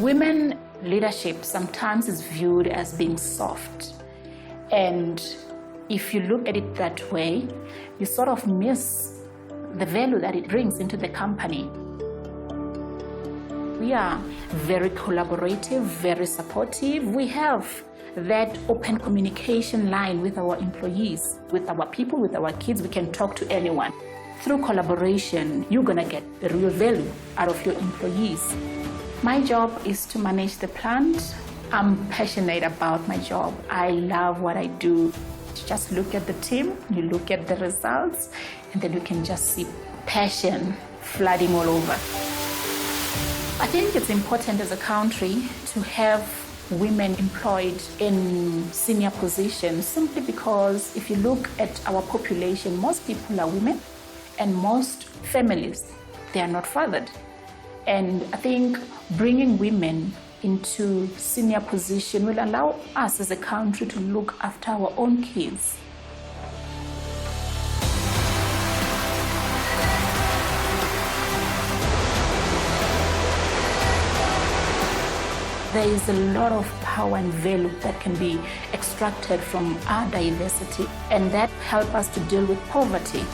Women leadership sometimes is viewed as being soft. And if you look at it that way, you sort of miss the value that it brings into the company. We are very collaborative, very supportive. We have that open communication line with our employees, with our people, with our kids. We can talk to anyone. Through collaboration, you're gonna get the real value out of your employees. My job is to manage the plant. I'm passionate about my job. I love what I do. Just look at the team, you look at the results, and then you can just see passion flooding all over. I think it's important as a country to have women employed in senior positions, simply because if you look at our population, most people are women, and most families, they are not fathered. And I think bringing women into senior position will allow us as a country to look after our own kids. There is a lot of power and value that can be extracted from our diversity, and that helps us to deal with poverty.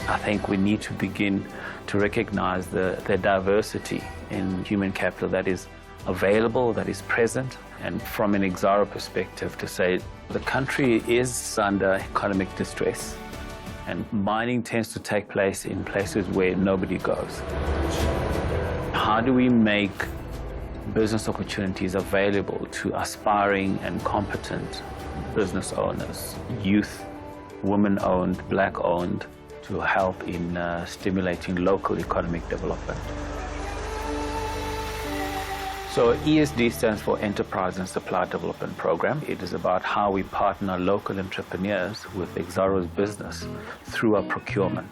I think we need to begin to recognize the diversity in human capital that is available, that is present, and from an Exxaro perspective to say the country is under economic distress, and mining tends to take place in places where nobody goes. How do we make business opportunities available to aspiring and competent business owners, youth, women-owned, black-owned, to help in stimulating local economic development? So ESD stands for Enterprise and Supply Development Program. It is about how we partner local entrepreneurs with Exxaro's business through our procurement.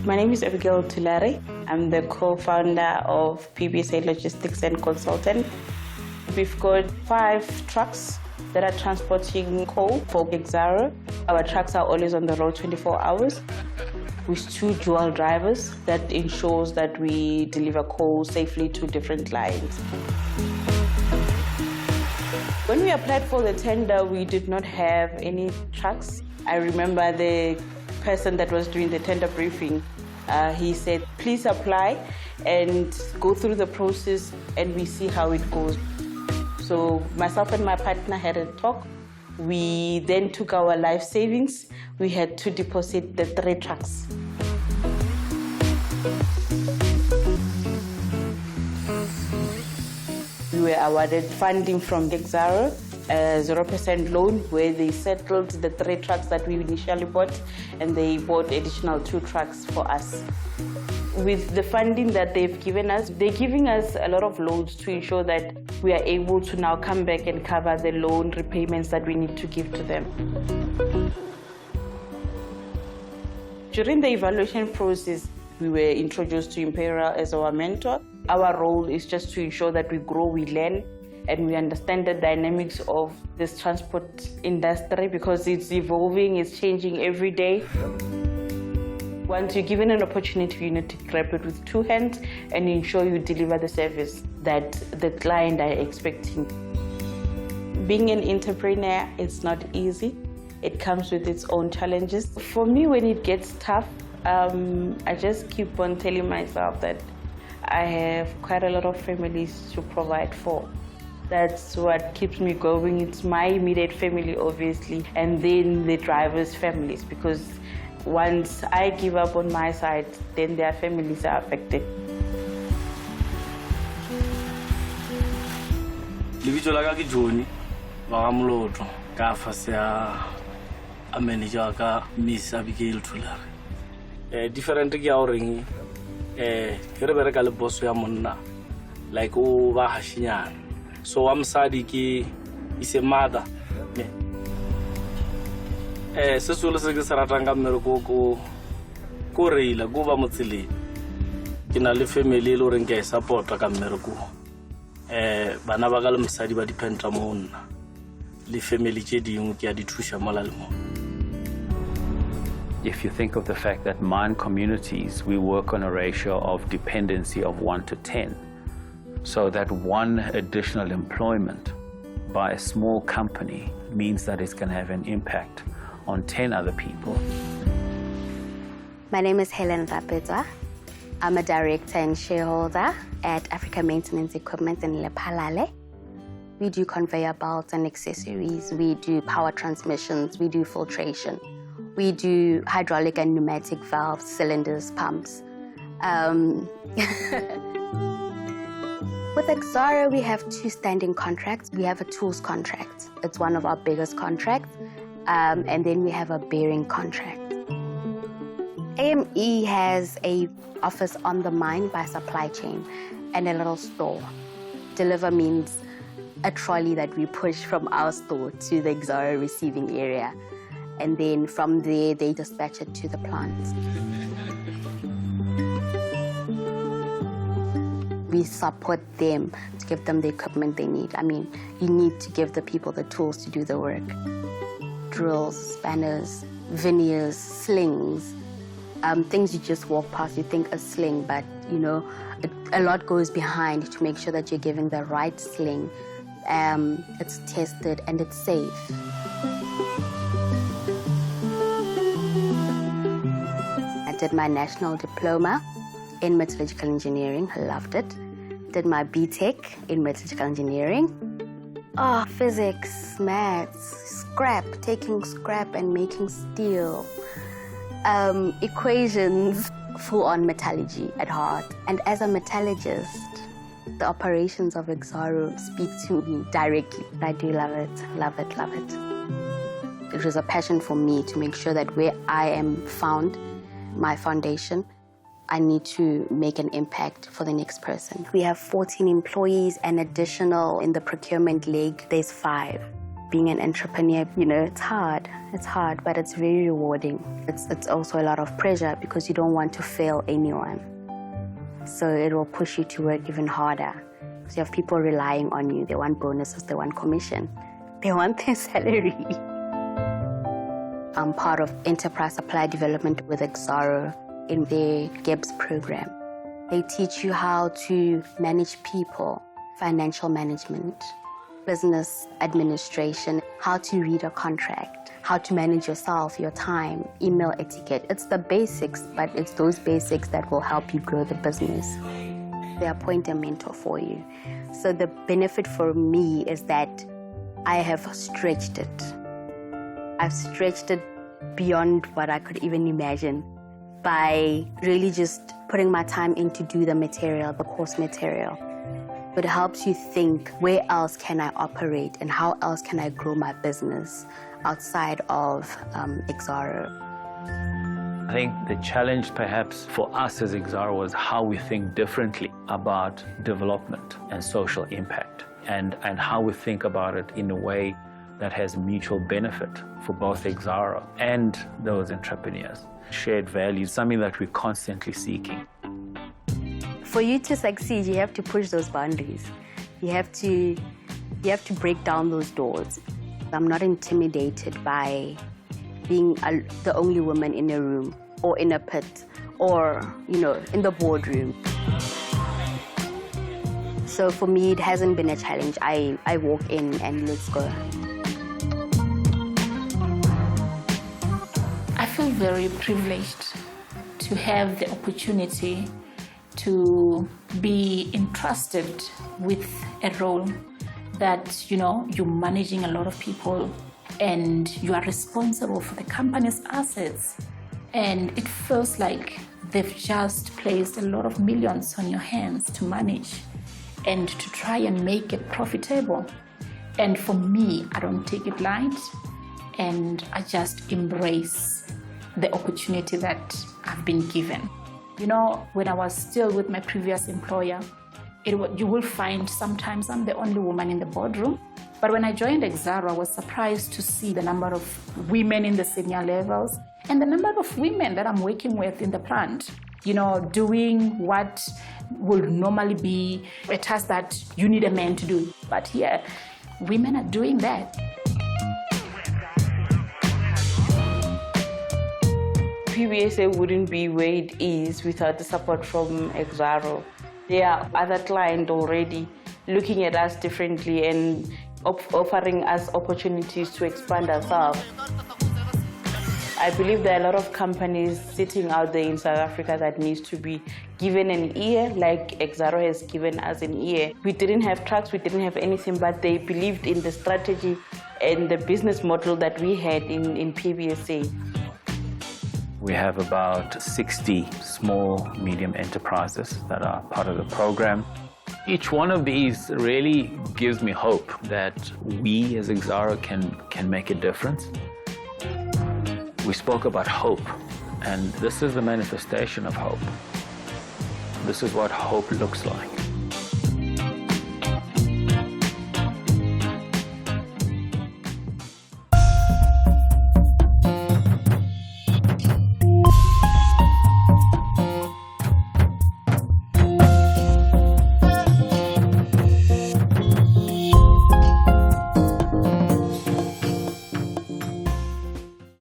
My name is Abigail Tulare. I'm the co-founder of PBSA Logistics and Consultant. We've got 5 trucks that are transporting coal for Exxaro. Our trucks are always on the road 24 hours with 2 dual drivers that ensures that we deliver coal safely to different clients. When we applied for the tender, we did not have any trucks. I remember the person that was doing the tender briefing, he said, please apply and go through the process and we see how it goes. So myself and my partner had a talk. We then took our life savings. We had to deposit the 3 trucks. We were awarded funding from Exxaro, a 0% loan where they settled the 3 trucks that we initially bought, and they bought additional 2 trucks for us. With the funding that they've given us, they're giving us a lot of loans to ensure that we are able to now come back and cover the loan repayments that we need to give to them. During the evaluation process, we were introduced to Imperial as our mentor. Our role is just to ensure that we grow, we learn, and we understand the dynamics of this transport industry because it's evolving, it's changing every day. Once you're given an opportunity, you need to grab it with 2 hands and ensure you deliver the service that the client are expecting. Being an entrepreneur, it's not easy. It comes with its own challenges. For me, when it gets tough, I just keep on telling myself that I have quite a lot of families to provide for. That's what keeps me going. It's my immediate family, obviously, and then the drivers' families, because once I give up on my side, then their families are affected. Lebitso la ka ke Johnny wa Moloto ka fase ya a manager ka Miss Abigail Tulare. Different ke ya oreng ke re bereka le boss ya monna like o ba hashinyana. So I'm sadi ke is a mother. Se solo se ke se ratang ka mmereko ko reila go ba motseleng. Ke na le family le oreng ke support ka mmereko. Bana ba ka le mosadi ba dependa mo nna le family tše dingwe ke a di thusha mola le mo. If you think of the fact that mine communities, we work on a ratio of dependency of 1 to 10. So that one additional employment by a small company means that it's going to have an impact on 10 other people. My name is Helen Rapetwa. I'm a director and shareholder at Africa Maintenance Equipment in Lephalale. We do conveyor belts and accessories. We do power transmissions. We do filtration. We do hydraulic and pneumatic valves, cylinders, pumps. With Exxaro, we have 2 standing contracts. We have a tools contract. It's one of our biggest contracts. And then we have a bearing contract. AME has an office on the mine by supply chain and a little store. Deliver means a trolley that we push from our store to the Exxaro receiving area. And then from there, they dispatch it to the plant. We support them to give them the equipment they need. I mean, you need to give the people the tools to do the work. Drills, spanners, veneers, slings, things you just walk past, you think a sling, but you know, a lot goes behind to make sure that you're giving the right sling. It's tested and it's safe. I did my national diploma in metallurgical engineering, loved it. Did my BTech in metallurgical engineering. Physics, maths, scrap, taking scrap and making steel. Equations, full-on metallurgy at heart. And as a metallurgist, the operations of Exxaro speak to me directly. I do love it, love it, love it. It was a passion for me to make sure that where I am found, my foundation, I need to make an impact for the next person. We have 14 employees and additional in the procurement leg, there's 5. Being an entrepreneur, you know, it's hard, but it's very rewarding. It's also a lot of pressure because you don't want to fail anyone. So it will push you to work even harder. Because you have people relying on you. They want bonuses, they want commission, they want their salary. I'm part of enterprise supply development with Exxaro in their GEBS program. They teach you how to manage people, financial management, business administration, how to read a contract, how to manage yourself, your time, email etiquette. It's the basics, but it's those basics that will help you grow the business. They appoint a mentor for you. So the benefit for me is that I have stretched it. I've stretched it beyond what I could even imagine by really just putting my time in to do the material, the course material. It helps you think, where else can I operate and how else can I grow my business outside of Exxaro? I think the challenge perhaps for us as Exxaro was how we think differently about development and social impact and how we think about it in a way that has mutual benefit for both Exxaro and those entrepreneurs. Shared values, something that we're constantly seeking. For you to succeed, you have to push those boundaries. You have to break down those doors. I'm not intimidated by being the only woman in a room or in a pit or, you know, in the boardroom. So for me, it hasn't been a challenge. I walk in and let's go. I feel very privileged to have the opportunity to be entrusted with a role that, you know, you're managing a lot of people and you are responsible for the company's assets. And it feels like they've just placed a lot of millions on your hands to manage and to try and make it profitable. And for me, I don't take it light and I just embrace the opportunity that I've been given. You know, when I was still with my previous employer, you will find sometimes I'm the only woman in the boardroom. But when I joined Exxaro, I was surprised to see the number of women in the senior levels and the number of women that I'm working with in the plant, you know, doing what would normally be a task that you need a man to do. But here, women are doing that. PBSA wouldn't be where it is without the support from Exxaro. There are other clients already looking at us differently and offering us opportunities to expand ourselves. I believe there are a lot of companies sitting out there in South Africa that needs to be given an ear, like Exxaro has given us an ear. We didn't have trucks, we didn't have anything, but they believed in the strategy and the business model that we had in PBSA. We have about 60 small, medium enterprises that are part of the program. Each one of these really gives me hope that we as Exxaro can make a difference. We spoke about hope, and this is the manifestation of hope. This is what hope looks like.